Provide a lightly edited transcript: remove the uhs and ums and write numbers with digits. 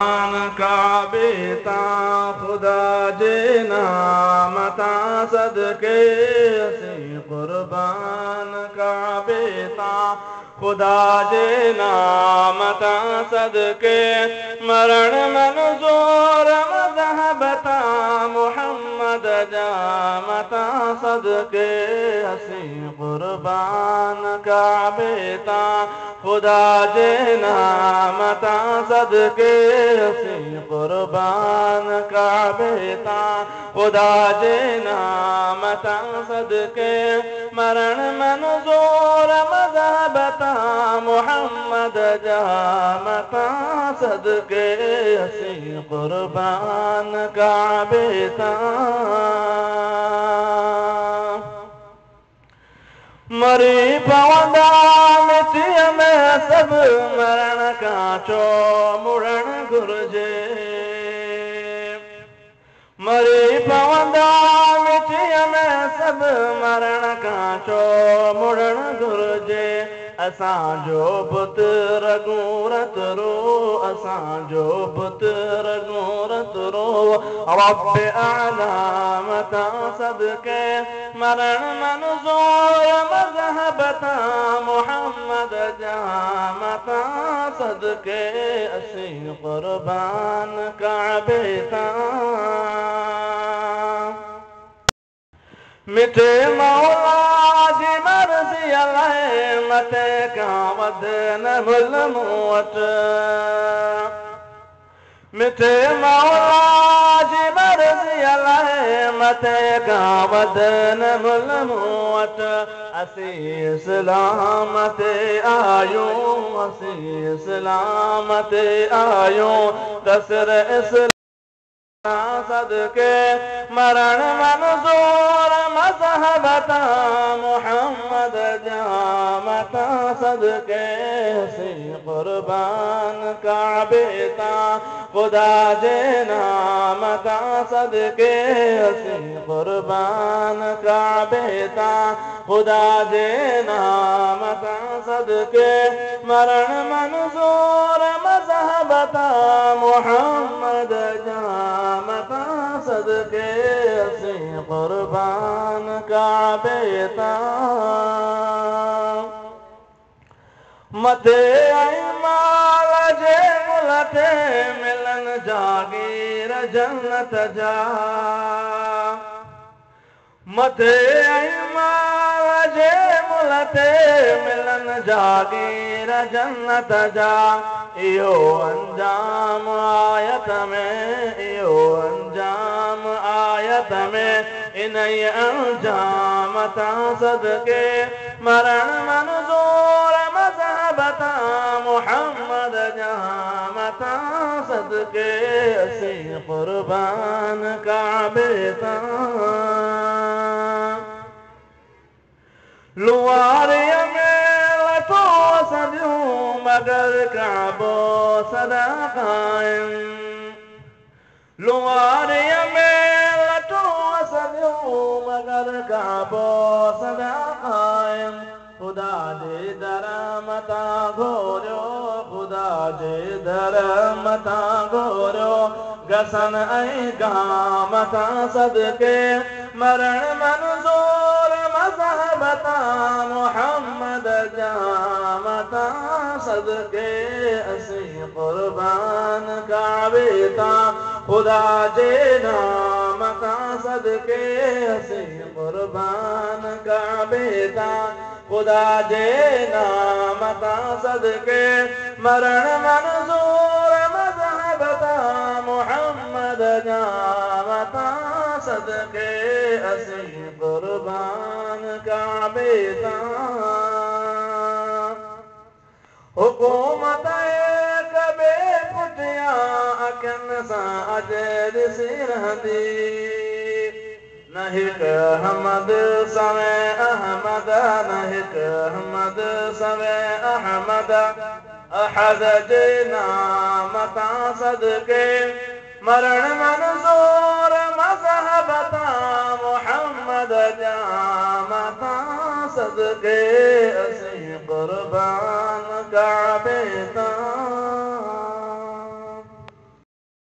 काबे ता खुदा जे नाम ता सदके असीं कुर्बान काबे ता खुदा जे नाम ता सदके मरण मंज़ूर मज़हब ता मुहम्मद जा मता सदके असीं कुर्बान काबे ता खुदा जे नाम ता सदके असीं कुर्बान काबे ता खुदा जे नाम ता सदके मरण मंज़ूर मज़हब ता मुहम्मद जा मता सदके असीं कुर्बान काबे ता मरी पवंदा मिटीअ में सभु मरण खां छो मुड़णु घुरिजे मरी पवंदा मिटीअ में सभु मरण खां छो मुड़णु घुरिजे असांजो बुत रगूं रतरो असांजो बुत रगूं रतरो रब आला मता सदके मरण मंज़ूर मज़हब ता मुहम्मद जा मता सदके असीं कुर्बान काबे ता मिठे मौला जी मर्ज़ी लाइ मथे खां वधि न भुल मूं वटि मिठे मौला जी मर्ज़ी लाइ मथे खां वधि न भुल मूं वटि असीं इस्लाम ते आयूं असीं इस्लाम ते आयूं तसर इस्लाम सदके मरण मंज़ूर मज़हब ता मुहम्मद जा मता सदके असीं कुर्बान काबे ता खुदा जे नाम ता सदके असीं कुर्बान काबे ता खुदा जे नाम ता सदके मरण मंज़ूर मज़हब ता मुहम्मद जा मता सदके असीं कुर्बान काबे ता मथे आई माल जे मुल ते मिलन जागीर जन्नत जा मथे आई माल जे मुल ते मिलन जागीर जन्नत जा इहो अंजाम आयत में इहो अंजाम आयत में इन्ही अंजाम ता सदके मरण मंज़ूर मज़हब ता मुहम्मद जा मता सदके असीं कुर्बान काबे ता लुआरीअ में लथो सॼूं मगर काबो सदा क़ाइम लुआरीअ में लथो सॼूं मगर काबो सदा क़ाइम खुदा जे दर मता घोरियो खुदा जे दर मता घोरियो गसन ऐं गाम ता सदके मरण मंज़ूर मज़हब ता मुहम्मद जा मता सदके असीं कुर्बान काबे ता खुदा जे नाम ता सदके असीं कुर्बान काबे ता खुदा जे नाम ता सदके मरण मंज़ूर मज़हब ता मुहम्मद जा मता सदके असीं कुर्बान काबे ता हुकूमत कबे पुठियां अखियुनि सां अॼु ॾिसी रहंदी न हिकु अहमद सवे अहमद न हिकु अहमद सवे अहमद अहद जे नाम ता सदके मरण मंज़ूर मज़हब ता मुहम्मद जा मता सदके असीं कुर्बान काबे ता